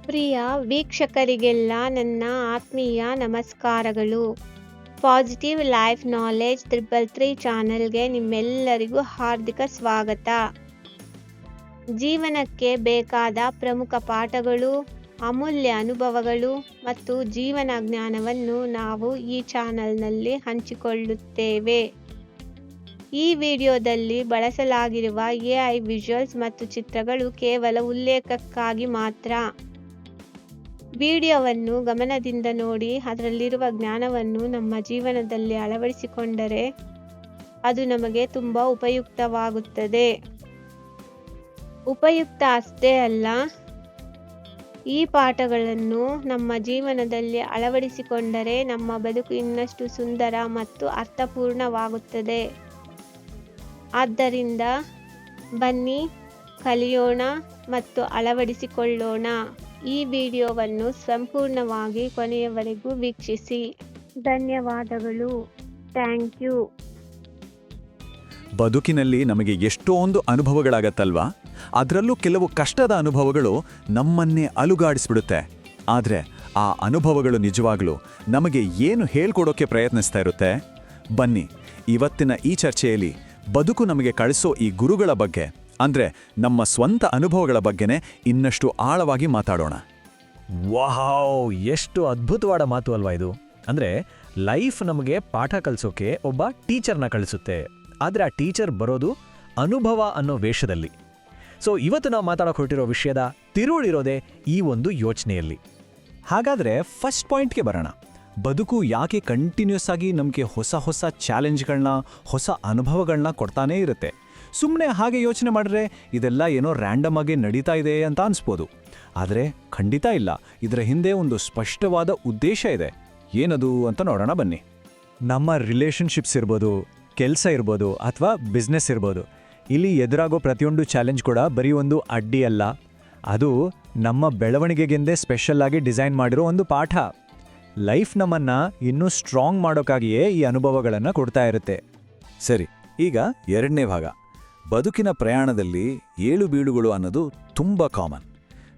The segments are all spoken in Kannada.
ಪ್ರಿಯ ವೀಕ್ಷಕರಿಗೆಲ್ಲ ನನ್ನ ಆತ್ಮೀಯ ನಮಸ್ಕಾರಗಳು. ಪಾಸಿಟಿವ್ ಲೈಫ್ ನಾಲೆಡ್ಜ್ 333 ಚಾನೆಲ್ಗೆ ನಿಮ್ಮೆಲ್ಲರಿಗೂ ಹಾರ್ದಿಕ ಸ್ವಾಗತ. ಜೀವನಕ್ಕೆ ಬೇಕಾದ ಪ್ರಮುಖ ಪಾಠಗಳು, ಅಮೂಲ್ಯ ಅನುಭವಗಳು ಮತ್ತು ಜೀವನ ಜ್ಞಾನವನ್ನು ನಾವು ಈ ಚಾನೆಲ್ನಲ್ಲಿ ಹಂಚಿಕೊಳ್ಳುತ್ತೇವೆ. ಈ ವಿಡಿಯೋದಲ್ಲಿ ಬಳಸಲಾಗಿರುವ AI ವಿಜುವಲ್ಸ್ ಮತ್ತು ಚಿತ್ರಗಳು ಕೇವಲ ಉಲ್ಲೇಖಕ್ಕಾಗಿ ಮಾತ್ರ. ವಿಡಿಯೋವನ್ನು ಗಮನದಿಂದ ನೋಡಿ ಅದರಲ್ಲಿರುವ ಜ್ಞಾನವನ್ನು ನಮ್ಮ ಜೀವನದಲ್ಲಿ ಅಳವಡಿಸಿಕೊಂಡರೆ ಅದು ನಮಗೆ ತುಂಬಾ ಉಪಯುಕ್ತವಾಗುತ್ತದೆ. ಉಪಯುಕ್ತ ಅಷ್ಟೇ ಅಲ್ಲ, ಈ ಪಾಠಗಳನ್ನು ನಮ್ಮ ಜೀವನದಲ್ಲಿ ಅಳವಡಿಸಿಕೊಂಡರೆ ನಮ್ಮ ಬದುಕು ಇನ್ನಷ್ಟು ಸುಂದರ ಮತ್ತು ಅರ್ಥಪೂರ್ಣವಾಗುತ್ತದೆ. ಆದ್ದರಿಂದ ಬನ್ನಿ, ಕಲಿಯೋಣ ಮತ್ತು ಅಳವಡಿಸಿಕೊಳ್ಳೋಣ. ಈ ವಿಡಿಯೋವನ್ನು ಸಂಪೂರ್ಣವಾಗಿ ಕೊನೆಯವರೆಗೂ ವೀಕ್ಷಿಸಿ. ಧನ್ಯವಾದಗಳು. Thank you. ಬದುಕಿನಲ್ಲಿ ನಮಗೆ ಎಷ್ಟೊಂದು ಅನುಭವಗಳಾಗತ್ತಲ್ವಾ? ಅದರಲ್ಲೂ ಕೆಲವು ಕಷ್ಟದ ಅನುಭವಗಳು ನಮ್ಮನ್ನೇ ಅಲುಗಾಡಿಸ್ಬಿಡುತ್ತೆ. ಆದರೆ ಆ ಅನುಭವಗಳು ನಿಜವಾಗ್ಲೂ ನಮಗೆ ಏನು ಹೇಳ್ಕೊಡೋಕೆ ಪ್ರಯತ್ನಿಸ್ತಾ ಇರುತ್ತೆ? ಬನ್ನಿ, ಇವತ್ತಿನ ಈ ಚರ್ಚೆಯಲ್ಲಿ ಬದುಕು ನಮಗೆ ಕಳಿಸೋ ಈ ಗುರುಗಳ ಬಗ್ಗೆ, ಅಂದ್ರೆ ನಮ್ಮ ಸ್ವಂತ ಅನುಭವಗಳ ಬಗ್ಗೆನೇ ಇನ್ನಷ್ಟು ಆಳವಾಗಿ ಮಾತಾಡೋಣ. ವಾವ್, ಎಷ್ಟು ಅದ್ಭುತವಾದ ಮಾತು ಅಲ್ವಾ ಇದು. ಅಂದ್ರೆ ಲೈಫ್ ನಮಗೆ ಪಾಠ ಕಲಿಸೋಕೆ ಒಬ್ಬ ಟೀಚರ್ನ ಕಳಿಸುತ್ತೆ. ಆದ್ರೆ ಆ ಟೀಚರ್ ಬರೋದು ಅನುಭವ ಅನ್ನೋ ವೇಷದಲ್ಲಿ. ಸೊ ಇವತ್ತು ನಾವು ಮಾತಾಡೋಕೆ ಹೊರಟಿರೋ ವಿಷಯದ ತಿರುಳಿರೋದೇ ಈ ಒಂದು ಯೋಚನೆಯಲ್ಲಿ. ಹಾಗಾದ್ರೆ ಫಸ್ಟ್ ಪಾಯಿಂಟ್ಗೆ ಬರೋಣ. ಬದುಕು ಯಾಕೆ ಕಂಟಿನ್ಯೂಸ್ ಆಗಿ ನಮಗೆ ಹೊಸ ಹೊಸ ಚಾಲೆಂಜ್ಗಳನ್ನ, ಹೊಸ ಅನುಭವಗಳನ್ನ ಕೊಡ್ತಾನೇ ಇರುತ್ತೆ? ಸುಮ್ಮನೆ ಹಾಗೆ ಯೋಚನೆ ಮಾಡಿದ್ರೆ ಇದೆಲ್ಲ ಏನೋ ರ್ಯಾಂಡಮ್ ಆಗಿ ನಡೀತಾ ಇದೆ ಅಂತ ಅನಿಸ್ಬೋದು. ಆದರೆ ಖಂಡಿತ ಇಲ್ಲ, ಇದರ ಹಿಂದೆ ಒಂದು ಸ್ಪಷ್ಟವಾದ ಉದ್ದೇಶ ಇದೆ. ಏನದು ಅಂತ ನೋಡೋಣ ಬನ್ನಿ. ನಮ್ಮ ರಿಲೇಷನ್ಶಿಪ್ಸ್ ಇರ್ಬೋದು, ಕೆಲಸ ಇರ್ಬೋದು ಅಥವಾ ಬಿಸ್ನೆಸ್ ಇರ್ಬೋದು, ಇಲ್ಲಿ ಎದುರಾಗೋ ಪ್ರತಿಯೊಂದು ಚಾಲೆಂಜ್ ಕೂಡ ಬರೀ ಒಂದು ಅಡ್ಡಿ ಅಲ್ಲ, ಅದು ನಮ್ಮ ಬೆಳವಣಿಗೆಗೆಂದೇ ಸ್ಪೆಷಲ್ ಆಗಿ ಡಿಸೈನ್ ಮಾಡಿರೋ ಒಂದು ಪಾಠ. ಲೈಫ್ ನಮ್ಮನ್ನು ಇನ್ನೂ ಸ್ಟ್ರಾಂಗ್ ಮಾಡೋಕ್ಕಾಗಿಯೇ ಈ ಅನುಭವಗಳನ್ನು ಕೊಡ್ತಾ ಇರುತ್ತೆ. ಸರಿ, ಈಗ ಎರಡನೇ ಭಾಗ. ಬದುಕಿನ ಪ್ರಯಾಣದಲ್ಲಿ ಏಳು ಬೀಳುಗಳು ಅನ್ನೋದು ತುಂಬ ಕಾಮನ್.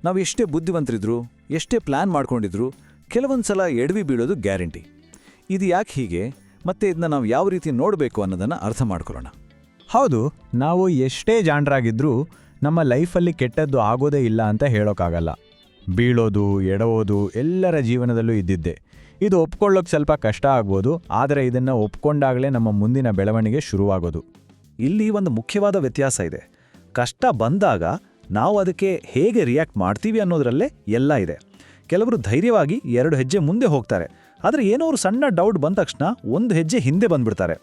ನಾವು ಎಷ್ಟೇ ಬುದ್ಧಿವಂತರಿದ್ರು, ಎಷ್ಟೇ ಪ್ಲ್ಯಾನ್ ಮಾಡ್ಕೊಂಡಿದ್ರು, ಕೆಲವೊಂದು ಸಲ ಎಡವಿ ಬೀಳೋದು ಗ್ಯಾರಂಟಿ. ಇದು ಯಾಕೆ ಹೀಗೆ, ಮತ್ತೆ ಇದನ್ನ ನಾವು ಯಾವ ರೀತಿ ನೋಡಬೇಕು ಅನ್ನೋದನ್ನು ಅರ್ಥ ಮಾಡ್ಕೊಳ್ಳೋಣ. ಹೌದು, ನಾವು ಎಷ್ಟೇ ಜಾಣರಾಗಿದ್ರೂ ನಮ್ಮ ಲೈಫಲ್ಲಿ ಕೆಟ್ಟದ್ದು ಆಗೋದೇ ಇಲ್ಲ ಅಂತ ಹೇಳೋಕ್ಕಾಗಲ್ಲ. ಬೀಳೋದು, ಎಡವೋದು ಎಲ್ಲರ ಜೀವನದಲ್ಲೂ ಇದ್ದಿದ್ದೆ. ಇದು ಒಪ್ಕೊಳ್ಳೋಕೆ ಸ್ವಲ್ಪ ಕಷ್ಟ ಆಗ್ಬೋದು, ಆದರೆ ಇದನ್ನು ಒಪ್ಕೊಂಡಾಗಲೇ ನಮ್ಮ ಮುಂದಿನ ಬೆಳವಣಿಗೆ ಶುರುವಾಗೋದು. ಇಲ್ಲಿ ಒಂದು ಮುಖ್ಯವಾದ ವ್ಯತ್ಯಾಸ ಇದೆ. ಕಷ್ಟ ಬಂದಾಗ ನಾವು ಅದಕ್ಕೆ ಹೇಗೆ ರಿಯಾಕ್ಟ್ ಮಾಡ್ತೀವಿ ಅನ್ನೋದರಲ್ಲೇ ಎಲ್ಲ ಇದೆ. ಕೆಲವರು ಧೈರ್ಯವಾಗಿ 2 ಹೆಜ್ಜೆ ಮುಂದೆ ಹೋಗ್ತಾರೆ, ಆದರೆ ಏನೋ ಒಂದು ಸಣ್ಣ ಡೌಟ್ ಬಂದ ತಕ್ಷಣ 1 ಹೆಜ್ಜೆ ಹಿಂದೆ ಬಂದ್ಬಿಡ್ತಾರೆ.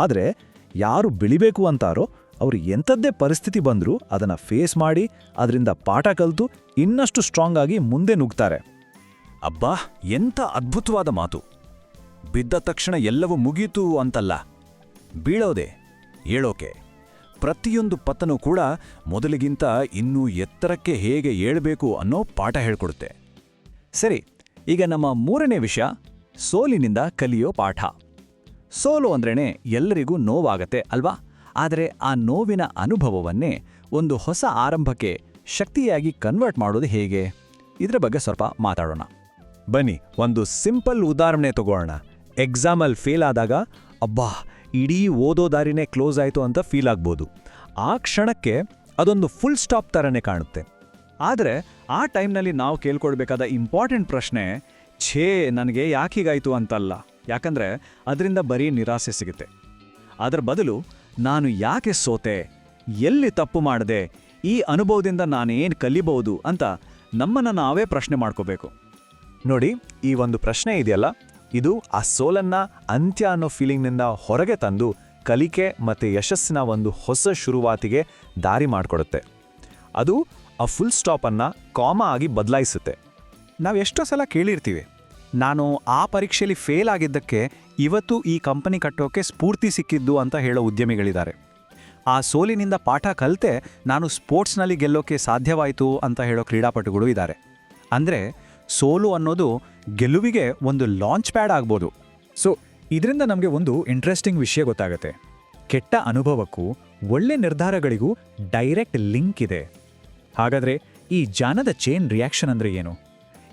ಆದರೆ ಯಾರು ಬೆಳಿಬೇಕು ಅಂತಾರೋ ಅವರು ಎಂಥದ್ದೇ ಪರಿಸ್ಥಿತಿ ಬಂದರೂ ಅದನ್ನು ಫೇಸ್ ಮಾಡಿ, ಅದರಿಂದ ಪಾಠ ಕಲಿತು ಇನ್ನಷ್ಟು ಸ್ಟ್ರಾಂಗ್ ಆಗಿ ಮುಂದೆ ನುಗ್ತಾರೆ. ಅಬ್ಬಾ, ಎಂಥ ಅದ್ಭುತವಾದ ಮಾತು! ಬಿದ್ದ ತಕ್ಷಣ ಎಲ್ಲವೂ ಮುಗೀತು ಅಂತಲ್ಲ, ಬೀಳೋದೆ ಏಳೋಕೆ. ಪ್ರತಿಯೊಂದು ಪತನೂ ಕೂಡ ಮೊದಲಿಗಿಂತ ಇನ್ನೂ ಎತ್ತರಕ್ಕೆ ಹೇಗೆ ಏಳಬೇಕು ಅನ್ನೋ ಪಾಠ ಹೇಳ್ಕೊಡುತ್ತೆ. ಸರಿ, ಈಗ ನಮ್ಮ ಮೂರನೇ ವಿಷಯ, ಸೋಲಿನಿಂದ ಕಲಿಯೋ ಪಾಠ. ಸೋಲು ಅಂದ್ರೇನೆ ಎಲ್ಲರಿಗೂ ನೋವಾಗತ್ತೆ ಅಲ್ವಾ? ಆದರೆ ಆ ನೋವಿನ ಅನುಭವವನ್ನೇ ಒಂದು ಹೊಸ ಆರಂಭಕ್ಕೆ ಶಕ್ತಿಯಾಗಿ ಕನ್ವರ್ಟ್ ಮಾಡೋದು ಹೇಗೆ? ಇದರ ಬಗ್ಗೆ ಸ್ವಲ್ಪ ಮಾತಾಡೋಣ. ಬನ್ನಿ, ಒಂದು ಸಿಂಪಲ್ ಉದಾಹರಣೆ ತಗೋಣ. ಎಕ್ಸಾಮಲ್ಲಿ ಫೇಲ್ ಆದಾಗ ಅಬ್ಬಾ, ಇಡೀ ಓದೋ ದಾರಿನೇ ಕ್ಲೋಸ್ ಆಯಿತು ಅಂತ ಫೀಲ್ ಆಗ್ಬೋದು. ಆ ಕ್ಷಣಕ್ಕೆ ಅದೊಂದು ಫುಲ್ ಸ್ಟಾಪ್ ಥರನೇ ಕಾಣುತ್ತೆ. ಆದರೆ ಆ ಟೈಮ್ನಲ್ಲಿ ನಾವು ಕೇಳ್ಕೊಳ್ಬೇಕಾದ ಇಂಪಾರ್ಟೆಂಟ್ ಪ್ರಶ್ನೆ, ಛೇ ನನಗೆ ಯಾಕೆ ಹೀಗಾಯಿತು ಅಂತಲ್ಲ, ಯಾಕಂದರೆ ಅದರಿಂದ ಬರೀ ನಿರಾಸೆ ಸಿಗುತ್ತೆ. ಅದರ ಬದಲು ನಾನು ಯಾಕೆ ಸೋತೆ, ಎಲ್ಲಿ ತಪ್ಪು ಮಾಡಿದೆ, ಈ ಅನುಭವದಿಂದ ನಾನೇನು ಕಲಿಬಹುದು ಅಂತ ನಮ್ಮನ್ನು ನಾವೇ ಪ್ರಶ್ನೆ ಮಾಡ್ಕೋಬೇಕು. ನೋಡಿ, ಈ ಒಂದು ಪ್ರಶ್ನೆ ಇದೆಯಲ್ಲ, ಇದು ಆ ಸೋಲನ್ನ ಅಂತ್ಯ ಅನ್ನೋ ಫೀಲಿಂಗ್ನಿಂದ ಹೊರಗೆ ತಂದು ಕಲಿಕೆ ಮತ್ತು ಯಶಸ್ಸಿನ ಒಂದು ಹೊಸ ಶುರುವಾತಿಗೆ ದಾರಿ ಮಾಡಿಕೊಡುತ್ತೆ. ಅದು ಆ ಫುಲ್ ಸ್ಟಾಪನ್ನು ಕಾಮಾ ಆಗಿ ಬದಲಾಯಿಸುತ್ತೆ. ನಾವು ಎಷ್ಟೋ ಸಲ ಕೇಳಿರ್ತೀವಿ, ನಾನು ಆ ಪರೀಕ್ಷೆಯಲ್ಲಿ ಫೇಲ್ ಆಗಿದ್ದಕ್ಕೆ ಇವತ್ತು ಈ ಕಂಪನಿ ಕಟ್ಟೋಕೆ ಸ್ಫೂರ್ತಿ ಸಿಕ್ಕಿದ್ದು ಅಂತ ಹೇಳೋ ಉದ್ಯಮಿಗಳಿದ್ದಾರೆ. ಆ ಸೋಲಿನಿಂದ ಪಾಠ ಕಲಿತೆ ನಾನು ಸ್ಪೋರ್ಟ್ಸ್ನಲ್ಲಿ ಗೆಲ್ಲೋಕೆ ಸಾಧ್ಯವಾಯಿತು ಅಂತ ಹೇಳೋ ಕ್ರೀಡಾಪಟುಗಳು ಇದ್ದಾರೆ. ಅಂದರೆ ಸೋಲು ಅನ್ನೋದು ಗೆಲುವಿಗೆ ಒಂದು ಲಾಂಚ್ ಪ್ಯಾಡ್ ಆಗ್ಬೋದು. ಸೊ ಇದರಿಂದ ನಮಗೆ ಒಂದು ಇಂಟ್ರೆಸ್ಟಿಂಗ್ ವಿಷಯ ಗೊತ್ತಾಗುತ್ತೆ. ಕೆಟ್ಟ ಅನುಭವಕ್ಕೂ ಒಳ್ಳೆ ನಿರ್ಧಾರಗಳಿಗೂ ಡೈರೆಕ್ಟ್ ಲಿಂಕ್ ಇದೆ. ಹಾಗಾದರೆ ಈ ಜಾನದ ಚೈನ್ ರಿಯಾಕ್ಷನ್ ಅಂದ್ರೆ ಏನು?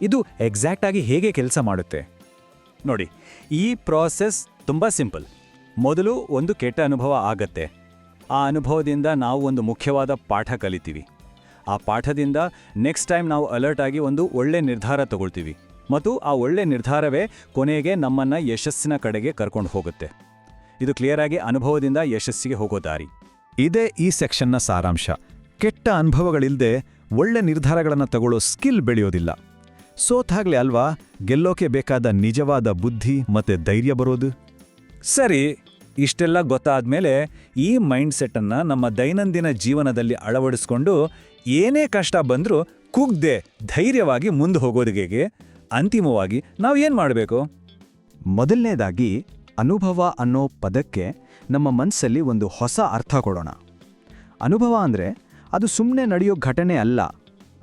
ಇದು ಎಕ್ಸಾಕ್ಟ್ ಆಗಿ ಹೇಗೆ ಕೆಲಸ ಮಾಡುತ್ತೆ? ನೋಡಿ, ಈ ಪ್ರಾಸೆಸ್ ತುಂಬ ಸಿಂಪಲ್. ಮೊದಲು ಒಂದು ಕೆಟ್ಟ ಅನುಭವ ಆಗತ್ತೆ. ಆ ಅನುಭವದಿಂದ ನಾವು ಒಂದು ಮುಖ್ಯವಾದ ಪಾಠ ಕಲಿತೀವಿ. ಆ ಪಾಠದಿಂದ ನೆಕ್ಸ್ಟ್ ಟೈಮ್ ನಾವು ಅಲರ್ಟ್ ಆಗಿ ಒಂದು ಒಳ್ಳೆ ನಿರ್ಧಾರ ತಗೊಳ್ತೀವಿ, ಮತ್ತು ಆ ಒಳ್ಳೆ ನಿರ್ಧಾರವೇ ಕೊನೆಗೆ ನಮ್ಮನ್ನು ಯಶಸ್ಸಿನ ಕಡೆಗೆ ಕರ್ಕೊಂಡು ಹೋಗುತ್ತೆ. ಇದು ಕ್ಲಿಯರ್ ಆಗಿ ಅನುಭವದಿಂದ ಯಶಸ್ಸಿಗೆ ಹೋಗೋ ದಾರಿ. ಇದೇ ಈ ಸೆಕ್ಷನ್ನ ಸಾರಾಂಶ. ಕೆಟ್ಟ ಅನುಭವಗಳಿಲ್ಲದೆ ಒಳ್ಳೆ ನಿರ್ಧಾರಗಳನ್ನು ತಗೊಳ್ಳೋ ಸ್ಕಿಲ್ ಬೆಳೆಯೋದಿಲ್ಲ. ಸೋತಾಗ್ಲೇ ಅಲ್ವಾ ಗೆಲ್ಲೋಕೆ ಬೇಕಾದ ನಿಜವಾದ ಬುದ್ಧಿ ಮತ್ತೆ ಧೈರ್ಯ ಬರೋದು. ಸರಿ, ಇಷ್ಟೆಲ್ಲ ಗೊತ್ತಾದ್ಮೇಲೆ ಈ ಮೈಂಡ್ಸೆಟ್ಟನ್ನು ನಮ್ಮ ದೈನಂದಿನ ಜೀವನದಲ್ಲಿ ಅಳವಡಿಸ್ಕೊಂಡು ಏನೇ ಕಷ್ಟ ಬಂದರೂ ಕುಗ್ದೆ ಧೈರ್ಯವಾಗಿ ಮುಂದೆ ಹೋಗೋದಿಗೆ ಅಂತಿಮವಾಗಿ ನಾವು ಏನು ಮಾಡಬೇಕು? ಮೊದಲನೇದಾಗಿ ಅನುಭವ ಅನ್ನೋ ಪದಕ್ಕೆ ನಮ್ಮ ಮನಸ್ಸಲ್ಲಿ ಒಂದು ಹೊಸ ಅರ್ಥ ಕೊಡೋಣ. ಅನುಭವ ಅಂದರೆ ಅದು ಸುಮ್ಮನೆ ನಡೆಯೋ ಘಟನೆ ಅಲ್ಲ,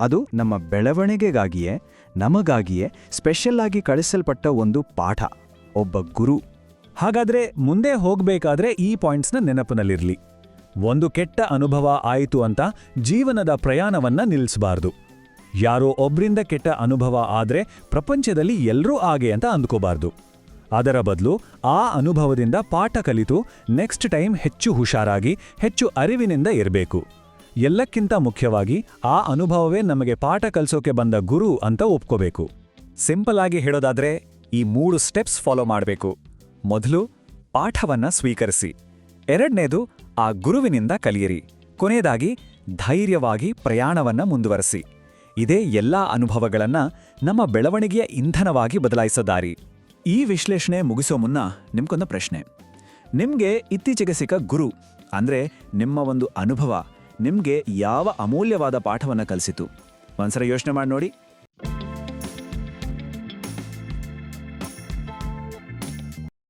ಅದು ನಮ್ಮ ಬೆಳವಣಿಗೆಗಾಗಿಯೇ, ನಮಗಾಗಿಯೇ ಸ್ಪೆಷಲ್ ಆಗಿ ಕಳಿಸಲ್ಪಟ್ಟ ಒಂದು ಪಾಠ, ಒಬ್ಬ ಗುರು. ಹಾಗಾದ್ರೆ ಮುಂದೆ ಹೋಗ್ಬೇಕಾದ್ರೆ ಈ ಪಾಯಿಂಟ್ಸ್ನ ನೆನಪಿನಲ್ಲಿರಲಿ. ಒಂದು ಕೆಟ್ಟ ಅನುಭವ ಆಯಿತು ಅಂತ ಜೀವನದ ಪ್ರಯಾಣವನ್ನ ನಿಲ್ಲಿಸಬಾರ್ದು. ಯಾರೋ ಒಬ್ರಿಂದ ಕೆಟ್ಟ ಅನುಭವ ಆದ್ರೆ ಪ್ರಪಂಚದಲ್ಲಿ ಎಲ್ಲರೂ ಹಾಗೆ ಅಂತ ಅಂದ್ಕೋಬಾರ್ದು. ಅದರ ಬದಲು ಆ ಅನುಭವದಿಂದ ಪಾಠ ಕಲಿತು ನೆಕ್ಸ್ಟ್ ಟೈಮ್ ಹೆಚ್ಚು ಹುಷಾರಾಗಿ, ಹೆಚ್ಚು ಅರಿವಿನಿಂದ ಇರಬೇಕು. ಎಲ್ಲಕ್ಕಿಂತ ಮುಖ್ಯವಾಗಿ ಆ ಅನುಭವವೇ ನಮಗೆ ಪಾಠ ಕಲಿಸೋಕೆ ಬಂದ ಗುರು ಅಂತ ಒಪ್ಕೋಬೇಕು. ಸಿಂಪಲ್ ಆಗಿ ಹೇಳೋದಾದ್ರೆ ಈ 3 ಸ್ಟೆಪ್ಸ್ ಫಾಲೋ ಮಾಡಬೇಕು. ಮೊದಲು ಪಾಠವನ್ನ ಸ್ವೀಕರಿಸಿ, ಎರಡನೇದು ಆ ಗುರುವಿನಿಂದ ಕಲಿಯಿರಿ, ಕೊನೆಯದಾಗಿ ಧೈರ್ಯವಾಗಿ ಪ್ರಯಾಣವನ್ನ ಮುಂದುವರಿಸಿ. ಇದೇ ಎಲ್ಲಾ ಅನುಭವಗಳನ್ನ ನಮ್ಮ ಬೆಳವಣಿಗೆಯ ಇಂಧನವಾಗಿ ಬದಲಾಯಿಸೋ ದಾರಿ. ಈ ವಿಶ್ಲೇಷಣೆ ಮುಗಿಸೋ ಮುನ್ನ ನಿಮ್ಗೊಂದು ಪ್ರಶ್ನೆ. ನಿಮ್ಗೆ ಇತ್ತೀಚೆಗೆ ಸಿಕ್ಕ ಗುರು ಅಂದ್ರೆ ನಿಮ್ಮ ಒಂದು ಅನುಭವ ನಿಮ್ಗೆ ಯಾವ ಅಮೂಲ್ಯವಾದ ಪಾಠವನ್ನ ಕಲಿಸಿತು? ಒಂದ್ಸಲ ಯೋಚನೆ ಮಾಡಿ ನೋಡಿ.